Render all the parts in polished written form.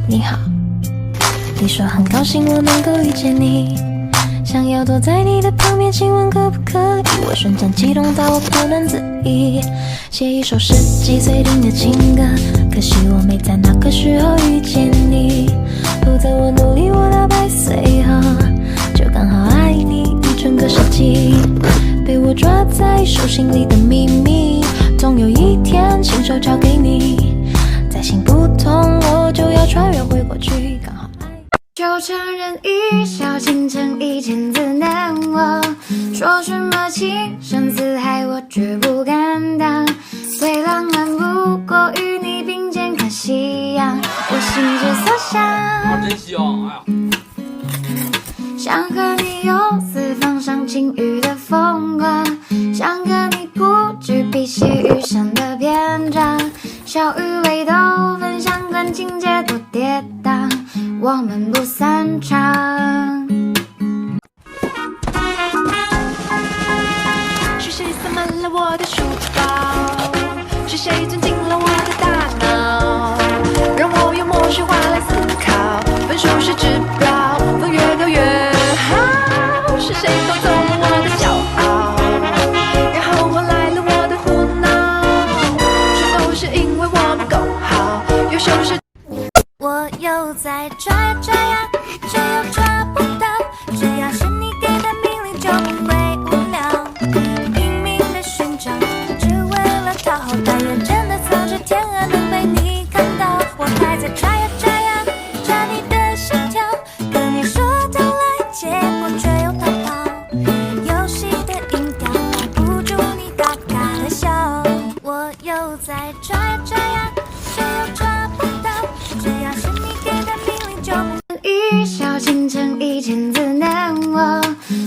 你好，你说很高兴我能够遇见你，想要躲在你的旁边，请问可不可以？我瞬间激动到我不能自已，写一首10几岁听的情歌，可惜我没在那个时候遇见你。否则我努力活到100岁后，就刚好爱你一整个世纪。被我抓在手心里的秘密，总有一天亲手交给你。再行不通，我就要穿越回过去，刚好爱。就承认一笑倾城1000字难忘，说什么情深似海，我绝不敢当。最浪漫不过与你并肩看夕阳，我心之所向。真香！哎呀，想和你游四方赏晴雨的风光，想和你不惧碧溪玉山的篇章，小雨微斗分享段情节多跌宕，我们不散场。是谁塞满了我的书包？是谁钻进了我的大脑？让我用默许话来思考，分数是指标，分越高越好。是谁偷走了我的骄傲，然后换来了我的胡闹？全都是因为我不够好，优秀是。我又在抓呀抓呀，却又抓不到，只要是你给的命令就不会无聊，拼命的寻找，只为了讨好，但愿真的藏着天鹅能被你看到。我还在抓呀抓呀，抓你的心跳，跟你说都来，结果却又逃跑，游戏的音调挡不住你嘎嘎的笑。我又在抓呀抓呀，却又抓不到，只要是你给的命令就不。一笑倾城1000字难忘，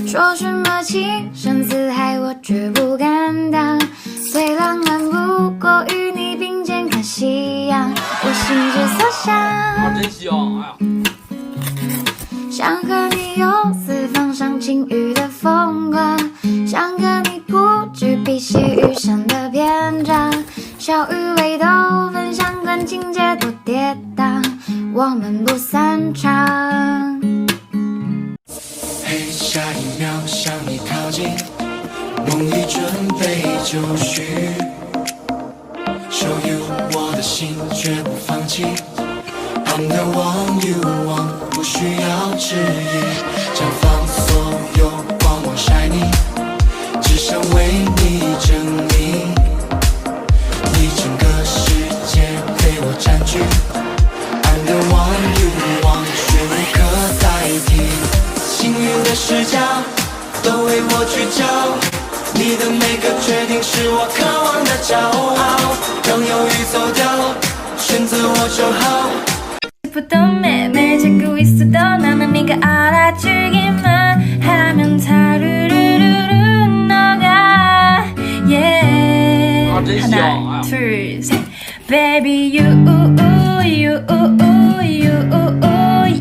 说什么情深似海，我绝不敢当。最浪漫不过与你并肩看夕阳，我心之所向。真香！哎呀，想和你游四方赏晴雨的风光，想和你不惧碧溪玉山的篇章，小雨微斗分享段情节多跌宕，我们不散场。嘿，下一秒向你靠近，梦里准备就绪。Show you 我的心绝不放弃。I'm the one you want， 不需要质疑，绽放所有光芒晒你，只想为你证明，你整个世界被我占据。I'm the one you want， 却无可代替。幸运的视角都为我聚焦，你的每个决定是我渴望的骄傲。让犹豫走掉，选择我就好。 보던 맴을 찾고 있어도 나는 네가 알아주기만 하면 타르르르르 너가 yeah 하나 둘 셋 baby you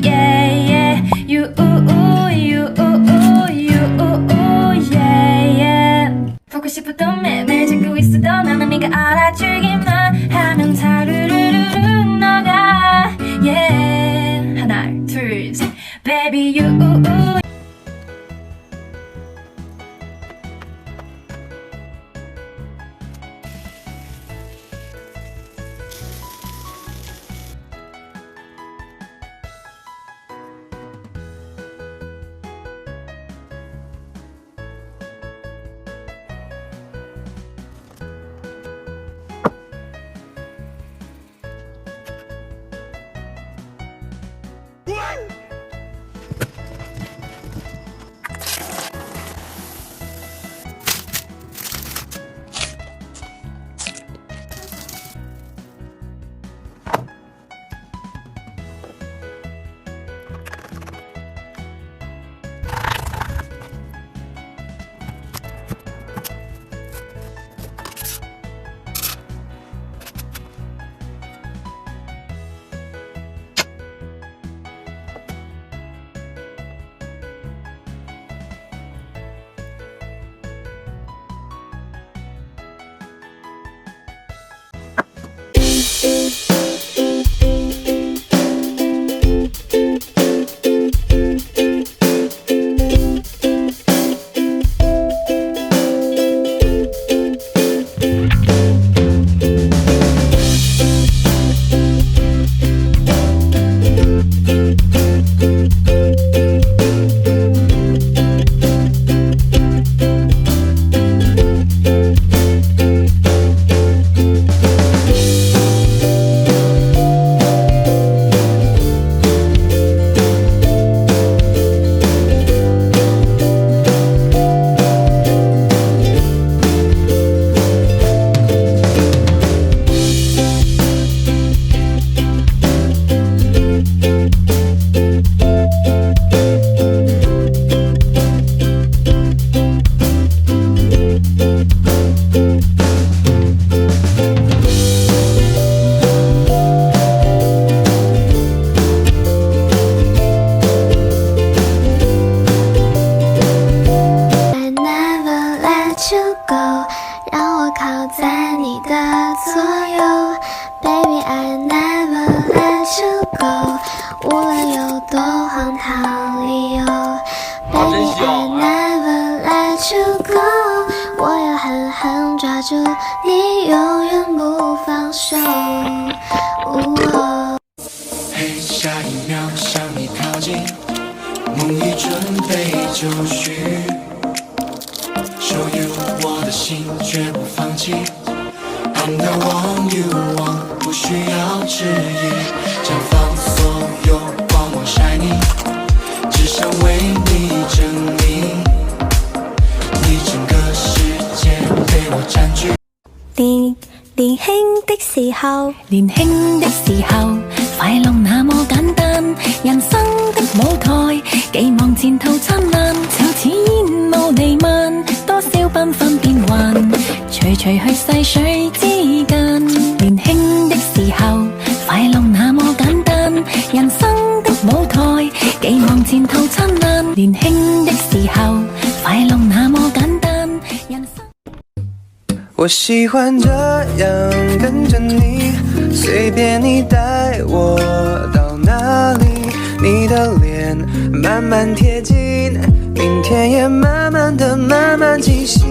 yeah yeah you yeah 보고 싶었던 맴을 찾고 있어도 나는 네가 알아주기만 하면 타르르르르 너가 yeah 하나 둘 셋 baby you 就绪。Show you 我的心，绝不放弃。I'm the one you want， 不需要质疑。绽放所有光芒 shiny， 只想为你证明，你整个世界被我占據。年輕的時候，年輕的時候，快樂那麼簡單，人生的舞台，寄望前途燦爛，就似煙霧彌漫，多少繽紛變幻，隨隨去逝水之間。年輕的時候，快樂那麼簡單，人生的舞台，寄望前途燦爛。年輕的時候，快樂那麼簡單，人生。我喜欢这样跟着你，随便你带我到哪里，你的脸慢慢贴近，明天也慢慢的慢慢清晰。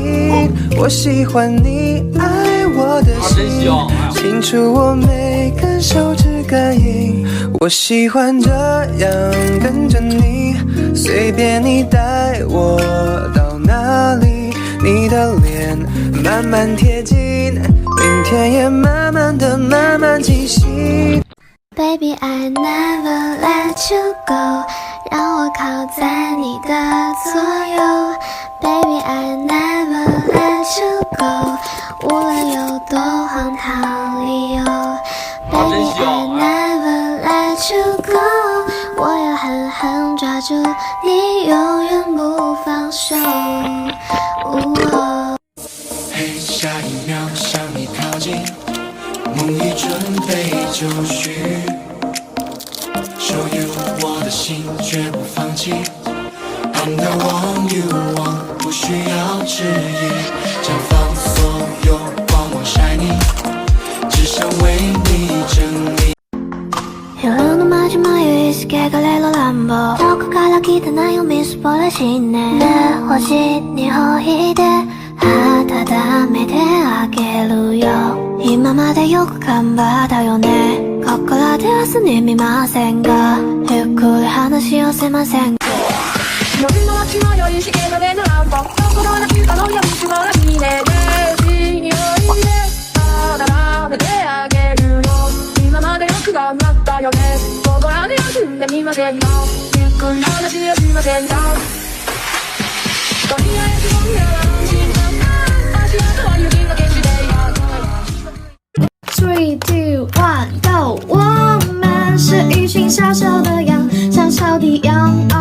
我喜欢你爱我的心，清楚我每根手指感应。我喜欢这样跟着你，随便你带我到哪里，你的脸慢慢贴近，明天也慢慢的慢慢清晰。 Baby, I never let you go， 让我靠在你的左右。Baby, I never let you go， 无论有多荒唐理由。Baby, I never let you go， 我要狠狠抓住你，永远不放手。嘿，下一秒向你靠近，梦已准备就绪。Show you 我的心，绝不放弃。I'm the one you want， 不需要质疑。绽放所有光芒 shiny， 只想为你证明。 夜の마지막에 의식의 갈래로 람보どこから来たないをみすぼらしね星にほいで温めてあげるよ今までよく頑張ったよねここからではすみませんがゆっくり話をせません夜の街の酔いしけのレのランボどこの中の闇しもらしねで匂いで温めてあげるよ今までよく頑張ったよねここらで休んでみませんかゆっくり話をしませんかとりあえず今夜は安心感な足跡は雪の景色で3、2、1， Go！ 我们是一群小小的羊，像小太阳。